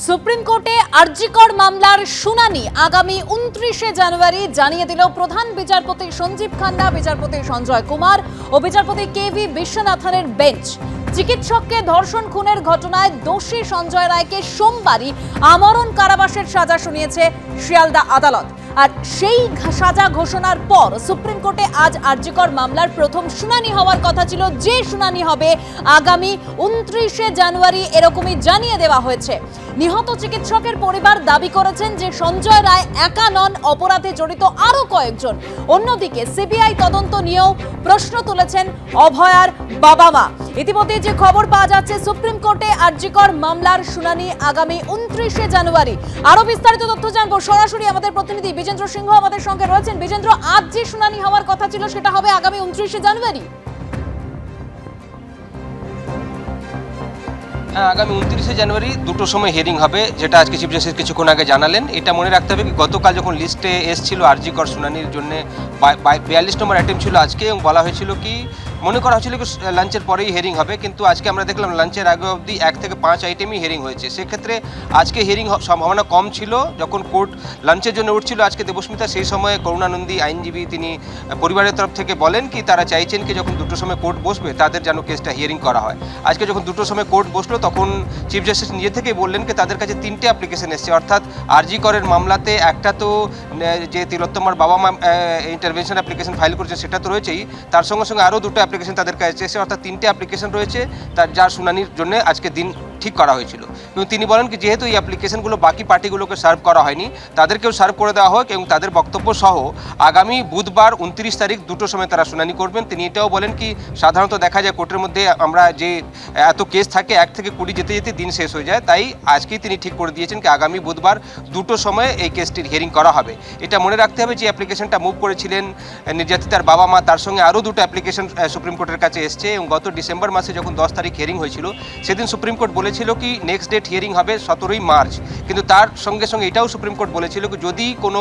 Supreme কোর্টে আরজিকর মামলার শুনানি আগামী 29শে জানুয়ারি জানিয়ে দিল প্রধান বিচারপতি সঞ্জীব খান্না, বিচারপতি সঞ্জয় কুমার ও বিচারপতি কেভি বিশ্বনাথনের বেঞ্চ। চিকিৎসককে ধর্ষণ খুনের ঘটনায় দোষী সঞ্জয় রায়কে সোমবারই আমরণ কারাবাসের সাজা শুনিয়েছে শিয়ালদা আদালত। আর সেই সাজা ঘোষণার পর সুপ্রিম কোর্টে আজ আরজিকর মামলার প্রথম শুনানি হওয়ার কথা ছিল, যে শুনানি হবে আগামী 29শে জানুয়ারি এরকমই জানিয়ে দেওয়া হয়েছে। নিহত চিকিৎসকের পরিবার দাবি করেছেন যে সঞ্জয় রায় একা নন, অপরাধে জড়িত আরো কয়েকজন। অন্যদিকে সিবিআই তদন্ত নিয়েও প্রশ্ন তুলেছেন অভয়ার বাবা মা। ইতিমধ্যে যে খবর পাওয়া যাচ্ছে, সুপ্রিম কোর্টে আরজিকর মামলার শুনানি আগামী 29শে জানুয়ারি। আরো বিস্তারিত তথ্য জানবো সরাসরি আমাদের প্রতিনিধি বিজেন্দ্র সিংহ আমাদের সঙ্গে রয়েছেন। বিজেন্দ্র, আজ যে শুনানি হওয়ার কথা ছিল সেটা হবে আগামী 29শে জানুয়ারি। আগামী 29শে জানুয়ারি দুটোর সময় হিয়ারিং হবে, যেটা আজকে চিফ জাস্টিস কিছুক্ষণ আগে জানালেন। এটা মনে রাখতে হবে কি, গতকাল যখন লিস্টে এসেছিল আরজিকর শুনানির জন্য 42 নম্বর অ্যাটেম্প ছিল আজকে, এবং বলা হয়েছিল কি, মনে করা হয়েছিল কি লাঞ্চের পরেই হিয়ারিং হবে, কিন্তু আজকে আমরা দেখলাম লাঞ্চের আগে অবধি 1 থেকে 5 আইটেমই হিয়ারিং হয়েছে। সেক্ষেত্রে আজকে হিয়ারিং সম্ভাবনা কম ছিল। যখন কোর্ট লাঞ্চের জন্য উঠছিল আজকে দেবস্মিতা, সেই সময় করুণানন্দী আইনজীবী তিনি পরিবারের তরফ থেকে বলেন কি তারা চাইছেন কি যখন দুটোর সময় কোর্ট বসবে তাদের যেন কেসটা হিয়ারিং করা হয়। আজকে যখন দুটোর সময় কোর্ট বসলো তখন চিফ জাস্টিস নিজে থেকেই বললেন কি তাদের কাছে 3টে অ্যাপ্লিকেশন এসছে, অর্থাৎ আরজিকরের মামলাতে একটা তো যে তিলোত্তমার বাবা মা ইন্টারভেনশন অ্যাপ্লিকেশন ফাইল করেছে সেটা তো রয়েছেই, তার সঙ্গে সঙ্গে আরও 2টো অ্যাপ্লিকেশন তাদের কাছে এসেছে, অর্থাৎ 3টে অ্যাপ্লিকেশন রয়েছে তার যার শুনানির জন্য আজকে দিন ঠিক করা হয়েছিল। এবং তিনি বলেন কি যেহেতু এই অ্যাপ্লিকেশনগুলো বাকি পার্টিগুলোকে সার্ভ করা হয়নি, তাদেরকেও সার্ভ করে দেওয়া হোক, এবং তাদের বক্তব্য সহ আগামী বুধবার 29 তারিখ দুটোর সময় তারা শুনানি করবেন। তিনি এটাও বলেন কি সাধারণত দেখা যায় কোর্টের মধ্যে আমরা যে এত কেস থাকে 1 থেকে 20 যেতে যেতে দিন শেষ হয়ে যায়, তাই আজকেই তিনি ঠিক করে দিয়েছেন কি আগামী বুধবার দুটোর সময় এই কেসটির হিয়ারিং করা হবে। এটা মনে রাখতে হবে যে অ্যাপ্লিকেশনটা মুভ করেছিলেন নির্যাতিতার বাবা মা, তার সঙ্গে আরও 2টো অ্যাপ্লিকেশন সুপ্রিম কোর্টের কাছে এসছে, এবং গত ডিসেম্বর মাসে যখন 10 তারিখ হিয়ারিং হয়েছিল সেদিন সুপ্রিম কোর্ট বলেছিল কি নেক্সট ডেট হিয়ারিং হবে 17ই মার্চ, কিন্তু তার সঙ্গে সঙ্গে এটাও সুপ্রিম কোর্ট বলেছিল কি যদি কোনো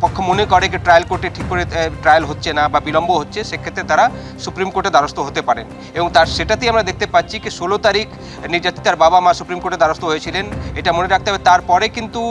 পক্ষ মনে করে কি ট্রায়াল কোর্টে ঠিক করে ট্রায়াল হচ্ছে না বা বিলম্ব হচ্ছে, সেক্ষেত্রে তারা সুপ্রিম কোর্টে দ্বারস্থ হতে পারেন। এবং তার সেটাতেই আমরা দেখতে পাচ্ছি কি 16 তারিখ নির্যাতিতার বাবা মা সুপ্রিম কোর্টে দ্বারস্থ হয়েছিলেন। এটা মনে রাখতে হবে তারপরে কিন্তু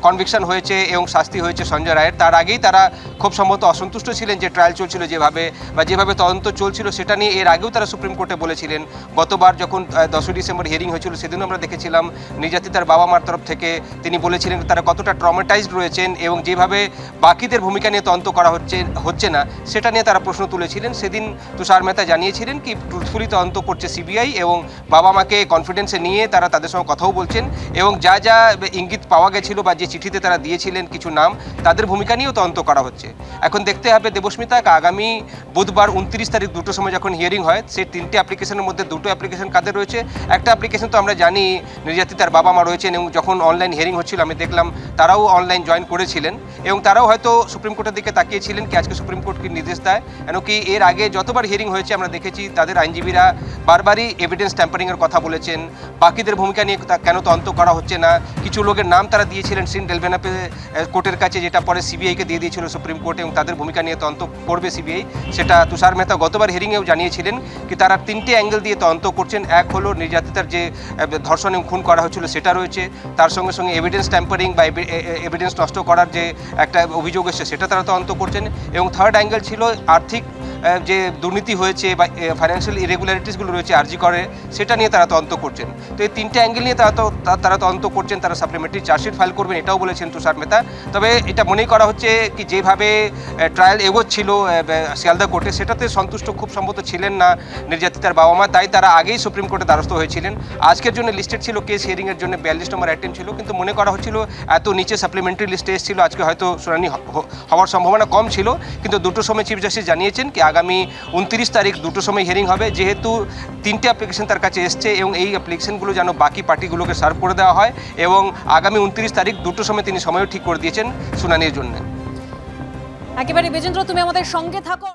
কনভিকশন হয়েছে এবং শাস্তি হয়েছে সঞ্জয় রায়ের। তার আগেই তারা খুব সম্ভবত অসন্তুষ্ট ছিলেন যে ট্রায়াল চলছিল যেভাবে তদন্ত চলছিল সেটা নিয়ে। এর আগেও তারা সুপ্রিম কোর্টে বলেছিলেন। গতবার যখন 10 ডিসেম্বর হিয়ারিং হয়েছিল সেদিনও আমরা দেখেছিলাম নির্যাতিতার বাবা মার তরফ থেকে তিনি বলেছিলেন তারা কতটা ট্রমাটাইজড রয়েছেন, এবং যেভাবে বাকিদের ভূমিকা নিয়ে তদন্ত করা হচ্ছে না সেটা নিয়ে তারা প্রশ্ন তুলেছিলেন। সেদিন তুষার মেহতা জানিয়েছিলেন কি ট্রুথফুলি তদন্ত করছে সিবিআই, এবং বাবা মাকে কনফিডেন্সে নিয়ে তারা তাদের সঙ্গে কথাও বলছেন, এবং যা যা ইঙ্গিত পাওয়া গেছিল বা যে চিঠিতে তারা দিয়েছিলেন কিছু নাম, তাদের ভূমিকা নিয়েও তদন্ত করা হচ্ছে। এখন দেখতে হবে দেবস্মিতা আগামী বুধবার 29 তারিখ দুটোর সময় যখন হিয়ারিং হয়, সেই 3টে অ্যাপ্লিকেশনের মধ্যে 2টো অ্যাপ্লিকেশন কাদের রয়েছে। একটা অ্যাপ্লিকেশন তো আমরা জানি নির্যাতিতার বাবা মা রয়েছেন, এবং যখন অনলাইন হিয়ারিং হচ্ছিল আমি দেখলাম তারাও অনলাইন জয়েন করেছিলেন, এবং তারাও হয়তো সুপ্রিম কোর্টের দিকে তাকিয়েছিলেন কি আজকে সুপ্রিম কোর্ট কি নির্দেশ দেয়। কেন কি এর আগে যতবার হিয়ারিং হয়েছে আমরা দেখেছি তাদের আইনজীবীরা বারবারই এভিডেন্স ট্যাম্পারিংয়ের কথা বলেছেন, বাকিদের ভূমিকা নিয়ে কেন তদন্ত করা হচ্ছে না। কিছু লোকের নাম তারা দিয়েছিলেন সিন ডেলভেনাপে কোর্টের কাছে, যেটা পরে সিবিআইকে দিয়ে দিয়েছিল সুপ্রিম কোর্ট, এবং তাদের ভূমিকা নিয়ে তদন্ত করবে সিবিআই। সেটা তুষার মেহতা গতবার হিয়ারিংয়েও জানিয়েছিলেন কি তারা 3টে অ্যাঙ্গেল দিয়ে তদন্ত করছেন। এক হলো নির্যাতিতার যে ধর্ষণ এবং খুন করা হয়েছিল সেটা রয়েছে, তার সঙ্গে সঙ্গে এভিডেন্স ট্যাম্পারিং বা এভিডেন্স নষ্ট করার যে একটা অভিযোগ এসেছে সেটা তারা তদন্ত করছেন, এবং থার্ড অ্যাঙ্গেল ছিল আর্থিক যে দুর্নীতি হয়েছে বা ফাইন্যান্সিয়াল ইরেগুলারিটিসগুলো রয়েছে আরজিকরে, সেটা নিয়ে তারা তদন্ত করছেন। তো এই 3টে অ্যাঙ্গেল নিয়ে তারা তদন্ত করছেন। তারা সাপ্লিমেন্টারি চার্জশিট ফাইল করবেন এটাও বলেছেন তুষার মেহতা। তবে এটা মনেই করা হচ্ছে কি যেভাবে ট্রায়াল এগোচ্ছিল শিয়ালদা কোর্টে সেটাতে সন্তুষ্ট খুব সম্ভবত ছিলেন না নির্যাতিতার বাবা মা, তাই তারা আগেই সুপ্রিম কোর্টে দ্বারস্থ হয়েছিলেন। আজকের জন্য লিস্টেড ছিল কেস হিয়ারিংয়ের জন্য 42 নম্বর অ্যাটেম্প ছিল, কিন্তু মনে করা হচ্ছিল এত নিচে সাপ্লিমেন্টারি লিস্টে এসেছিল আজকে হয়তো শুনানি হওয়ার সম্ভাবনা কম ছিল। কিন্তু দুটোর সময় চিফ জাস্টিস জানিয়েছেন কি আগামী 29 তারিখ দুটোর সময় হিয়ারিং হবে, যেহেতু 3টে অ্যাপ্লিকেশন তার কাছে এসছে, এবং এই অ্যাপ্লিকেশনগুলো যেন বাকি পার্টিগুলোকে সার্ভ করে দেওয়া হয়, এবং আগামী 29 তারিখ দুটোর সময় তিনি সময়ও ঠিক করে দিয়েছেন শুনানির জন্য। একেবারে বিজেন্দ্র, তুমি আমাদের সঙ্গে থাকো।